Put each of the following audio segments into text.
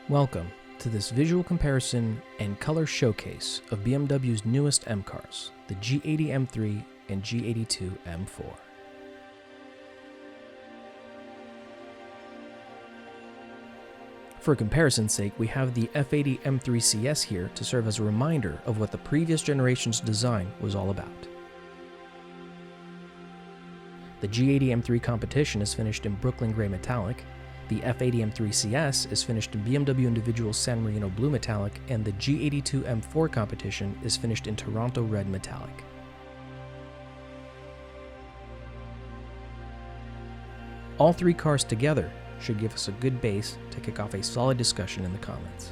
Welcome to this visual comparison and color showcase of BMW's newest M cars, the G80 M3 and G82 M4. For comparison's sake, we have the F80 M3 CS here to serve as a reminder of what the previous generation's design was all about. The G80 M3 competition is finished in Brooklyn Gray Metallic, the F80 M3 CS is finished in BMW individual San Marino Blue Metallic, and the G82 M4 competition is finished in Toronto Red Metallic. All three cars together should give us a good base to kick off a solid discussion in the comments.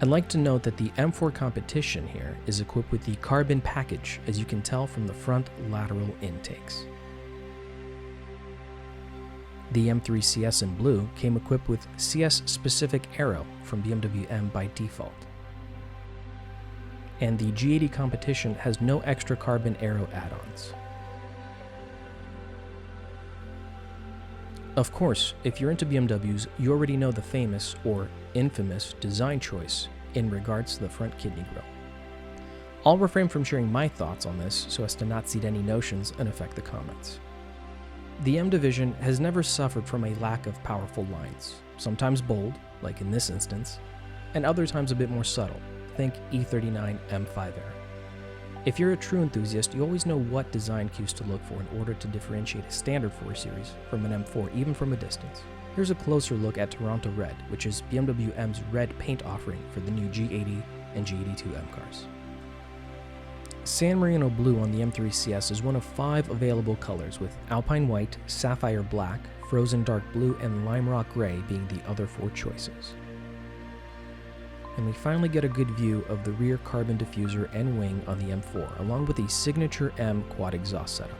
I'd like to note that the M4 competition here is equipped with the carbon package, as you can tell from the front lateral intakes. The M3 CS in blue came equipped with CS-specific aero from BMW M by default. And the G80 competition has no extra carbon aero add-ons. Of course, if you're into BMWs, you already know the famous or infamous design choice in regards to the front kidney grille. I'll refrain from sharing my thoughts on this so as to not seed any notions and affect the comments. The M division has never suffered from a lack of powerful lines, sometimes bold, like in this instance, and other times a bit more subtle, think E39 M5 era. If you're a true enthusiast, you always know what design cues to look for in order to differentiate a standard 4 Series from an M4 even from a distance. Here's a closer look at Toronto Red, which is BMW M's red paint offering for the new G80 and G82 M cars. San Marino Blue on the M3 CS is one of 5 available colors, with Alpine White, Sapphire Black, Frozen Dark Blue, and Lime Rock Gray being the other 4 choices. And we finally get a good view of the rear carbon diffuser and wing on the M4, along with the signature M quad exhaust setup.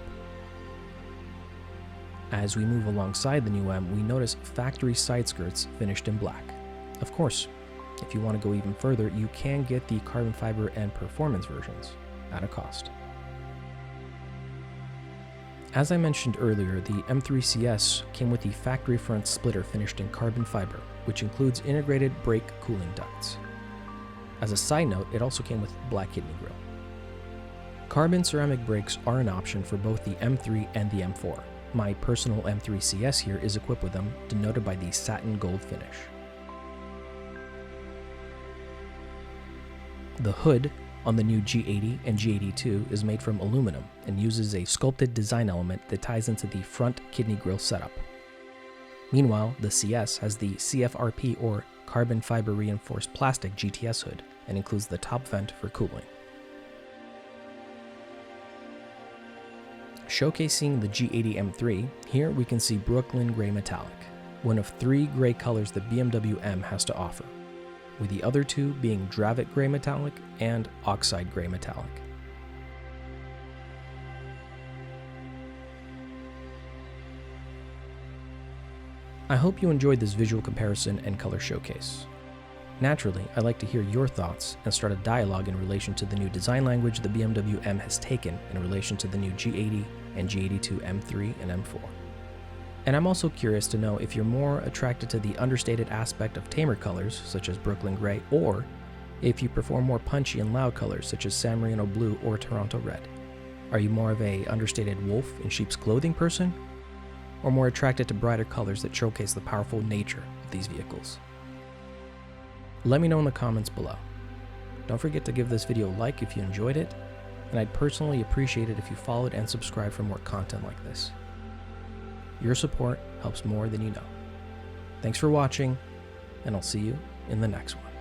As we move alongside the new M, we notice factory side skirts finished in black. Of course, if you want to go even further, you can get the carbon fiber and performance versions at a cost. As I mentioned earlier, the M3 CS came with the factory front splitter finished in carbon fiber, which includes integrated brake cooling ducts. As a side note, it also came with black kidney grille. Carbon ceramic brakes are an option for both the M3 and the M4. My personal M3 CS here is equipped with them, denoted by the satin gold finish. The hood on the new G80 and G82 is made from aluminum and uses a sculpted design element that ties into the front kidney grille setup. Meanwhile, the CS has the CFRP or carbon fiber reinforced plastic GTS hood and includes the top vent for cooling. Showcasing the G80 M3, here we can see Brooklyn Gray Metallic, one of 3 gray colors that BMW M has to offer, with the other 2 being Dravit Gray Metallic and Oxide Gray Metallic. I hope you enjoyed this visual comparison and color showcase. Naturally, I'd like to hear your thoughts and start a dialogue in relation to the new design language the BMW M has taken in relation to the new G80 and G82 M3 and M4. And I'm also curious to know if you're more attracted to the understated aspect of tamer colors, such as Brooklyn Gray, or if you prefer more punchy and loud colors, such as San Marino Blue or Toronto Red. Are you more of a understated wolf in sheep's clothing person, or more attracted to brighter colors that showcase the powerful nature of these vehicles? Let me know in the comments below. Don't forget to give this video a like if you enjoyed it, and I'd personally appreciate it if you followed and subscribed for more content like this. Your support helps more than you know. Thanks for watching, and I'll see you in the next one.